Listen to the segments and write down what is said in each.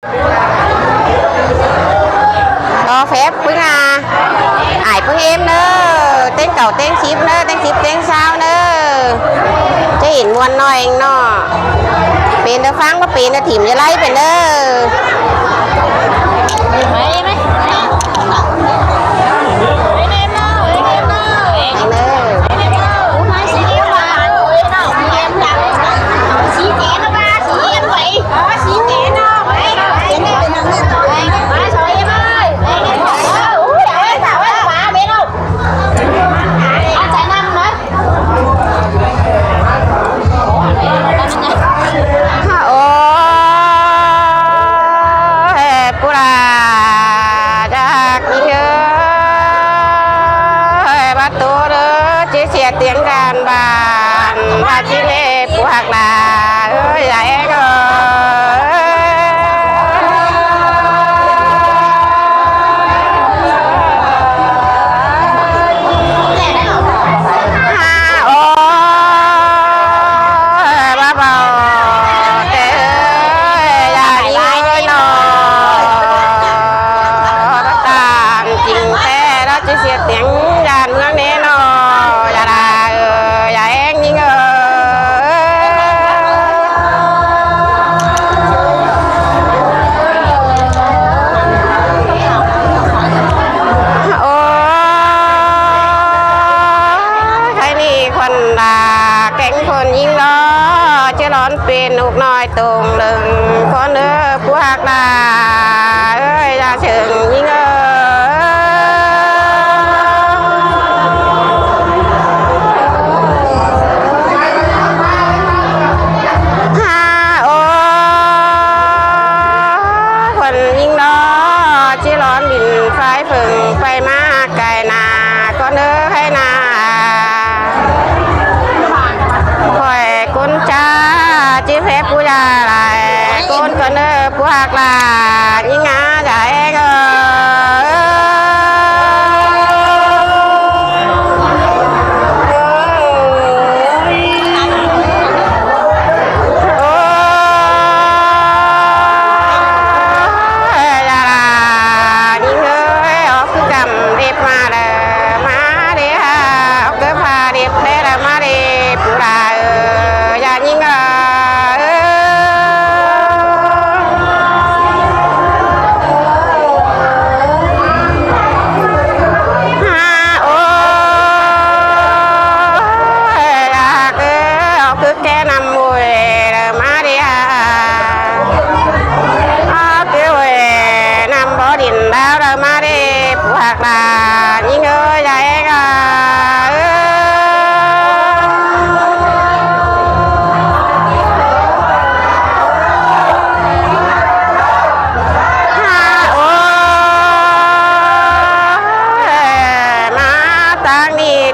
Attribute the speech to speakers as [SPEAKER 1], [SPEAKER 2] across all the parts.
[SPEAKER 1] cho phép quý nga ai quý em nữa tên cầu tên ship nữa tên sao nữa chứ ỉn muôn nói anh nóเป็นnóฟังว่าเป็นnóถิ่มจะไล่เป็นเด้อtiếng đàn bàn và chi lệ của hạc là ơi là em tiếng đàn ngưỡng đến nóเป็นอุกน้อยตรงหนึ่งคนเนื้อผู้หักลาเอ้ยอย่าเชิงยิ่งคนยิ่งน้อที่ร้อนบินไฟฝึ่งไปมาไก่นาก็เนื้อให้นาคอยกุญจ้าchỉ phép của gia lại con cần của hạt là những ngã dạy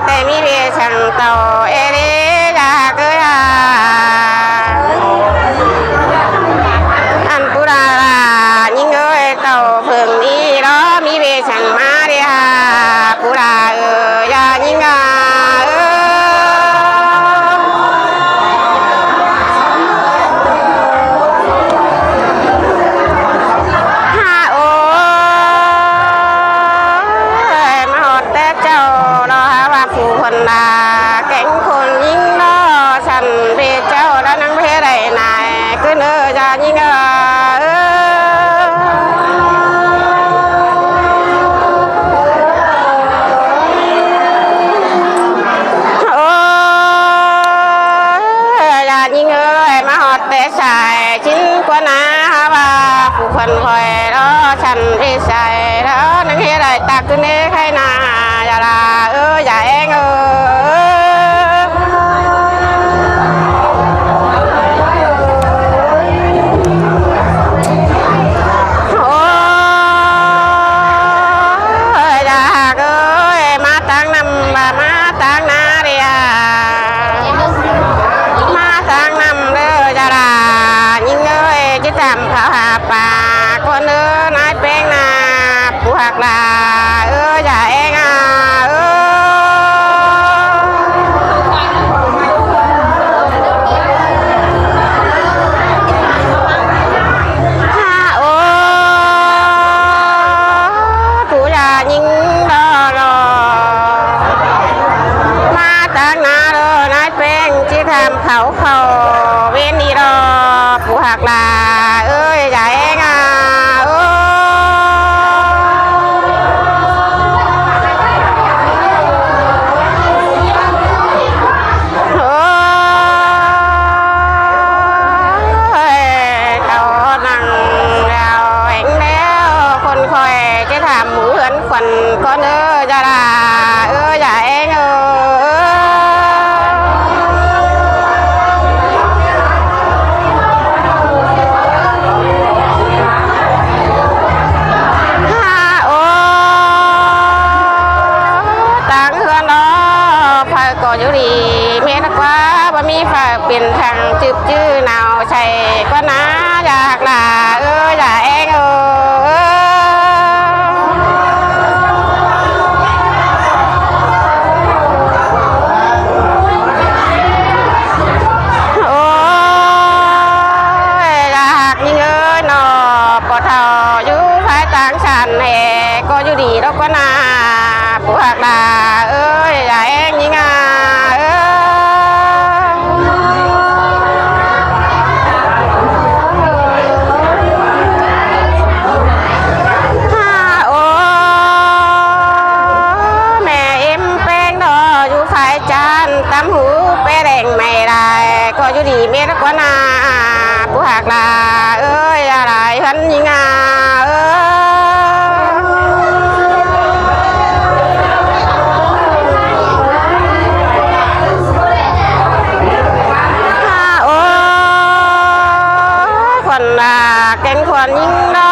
[SPEAKER 1] แต่มีเรื่องช่างต่อเอเดยาเกยอันปุราลายิ่งเอ้ยต่อเพิ่งนี้ล้อมีเรื่องช่างมาเดียปุรายายิ่งคนลาแก่งคนยิ่งล้อฉันเพเจ้าแล้วนั่งเพไรนายก็เนื้อจะยิ่งโอ้ยยิ่งเอ้ยมาหอดแต่ใส่ชิ้นกว่านาว่าผู้คนคอยล้อฉันเพใส่แล้วนั่งเพไรตักขึ้นเนื้อใครนาอย่าลาอย่าเองทำเขาหาป่าคนเนื้อนายแป้งนาผู้หักลาอย่าเองโอ้ นก็เนื้อจะลาอย่าเองอยู่ดีเมียนักว่าบ่มีฝากเป็นทางจืบจื้อหนาวใช่ก็น่าอยากลาอย่าเองโอ้ยอยากยิงนอปอเท่าอยู่ภายต่างฉันแห่ก็อยู่ดีแล้วก็น่าปวกลาอย่าเองยิงตำหูเปแดงไม่ได้ก็อยู่ดีเมียนักว่านาผู้หักลาอะไรฉันยิงคนละแกงคนยิงดอ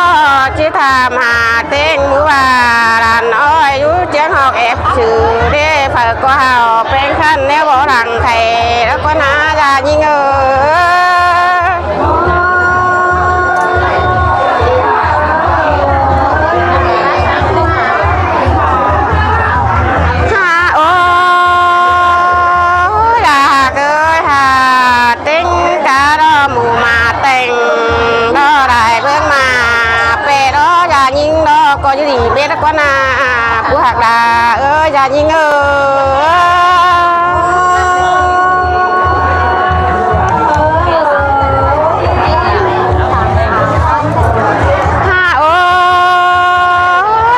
[SPEAKER 1] ชื่อทำหาเต้งมือว่าร้านอ้อยอยู่เจียงหอกเอฟชื่อเด้ฝากก็เฮาเป็นขั้นแนวบ่หลังไทยแล้วก็น่าจะยิงก็อยู่ดีเบ็ดก็น่าผู้หักลาอย่ายิงอ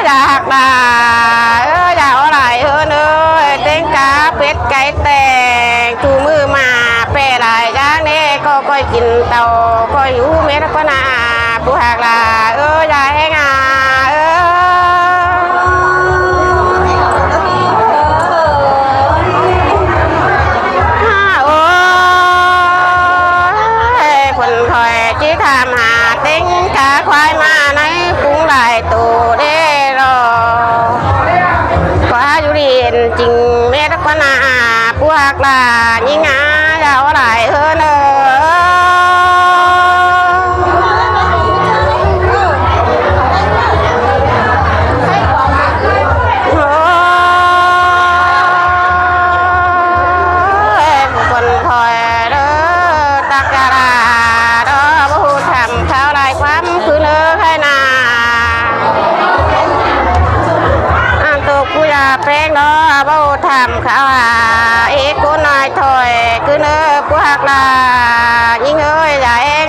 [SPEAKER 1] ย่าหักลาอย่าอะไรเต้งกาเป็ดไก่แตงจูมือมาเปรไรย่างนี้ก็ก้อยกินเต่าก็อยู่เม็ดก็น่าผู้หักลาอย่าให้งาทำหาเต็งกาควายมาในกรุงหลายตัวเด้รอว่าอยู่ดีจริงเมตกนาพวกลายิงหาเจ้าหลายคนคอยตักกะลาความคือเนื้อให้นาอันตัวกูอยากแป้งเนาะบ่ทำข้าวเอกกูน้อยถอยคือเนื้อกูหักลายิงอย่าเอง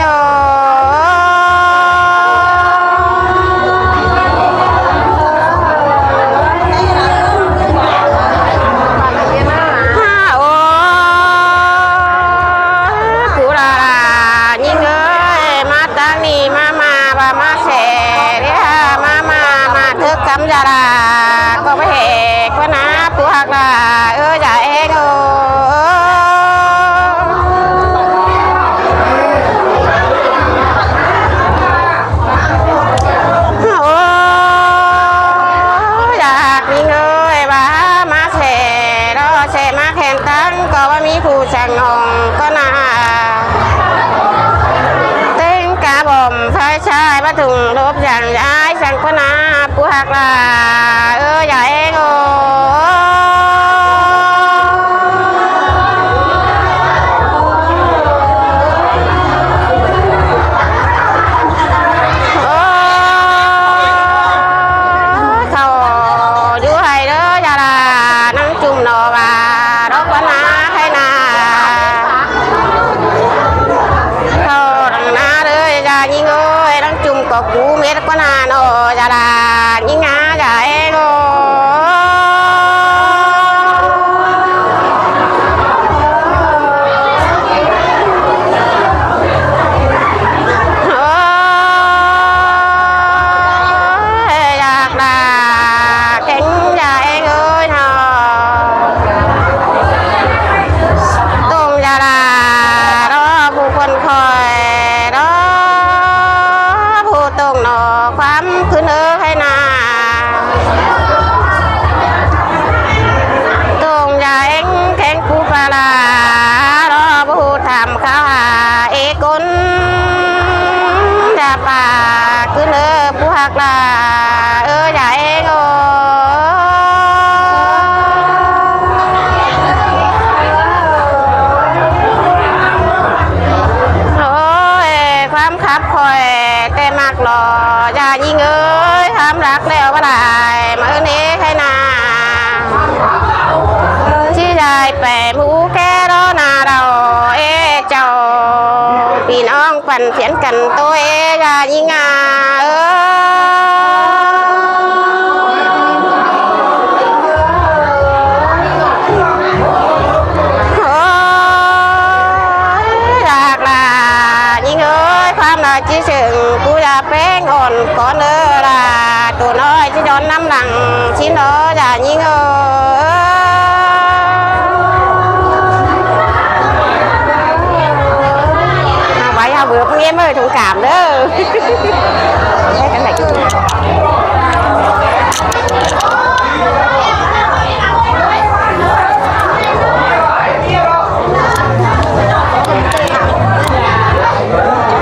[SPEAKER 1] มาเสรียมาทึกกำยาลาก็ไปเหกว่านะผู้หักลาอย่าเองอยากมีเงยบ้ามาเสรอเสมาแข่งตั้งก็ว่ามีผู้ช่างงงก็น่าชายมาถึงรบอย่างย้ายสังพนาผู้หักลาอย่าเองเขาอยู่ให้อย่าลานั่งจุ่มนอว่ารบนาให้นาเขาดังนาอย่ายิงจุ่มก็กูเม็ดก็นานจะลายิงงาจะเองอยากลา นอความคืนให้นาตรงยาเอ็งแข็งกูปลารอผู้ทำข้าเอกุนยาป่าคืนผู้หักลายาเอ็งความขับคอยแต่มากหล่ออย่ายิงทำรักแล้วว่าได้มานี้ให้นาที่ได้แปะหมูแก่รอนาเราเจ้าพี่น้องปั่นเสียนกันตัวอย่ายิงchỉ sừng cú đã bé ngọn có nữa là tụi nó chỉ đón năm lằng chỉ nó là như vậy ha vừa nghe mới thông cảm đó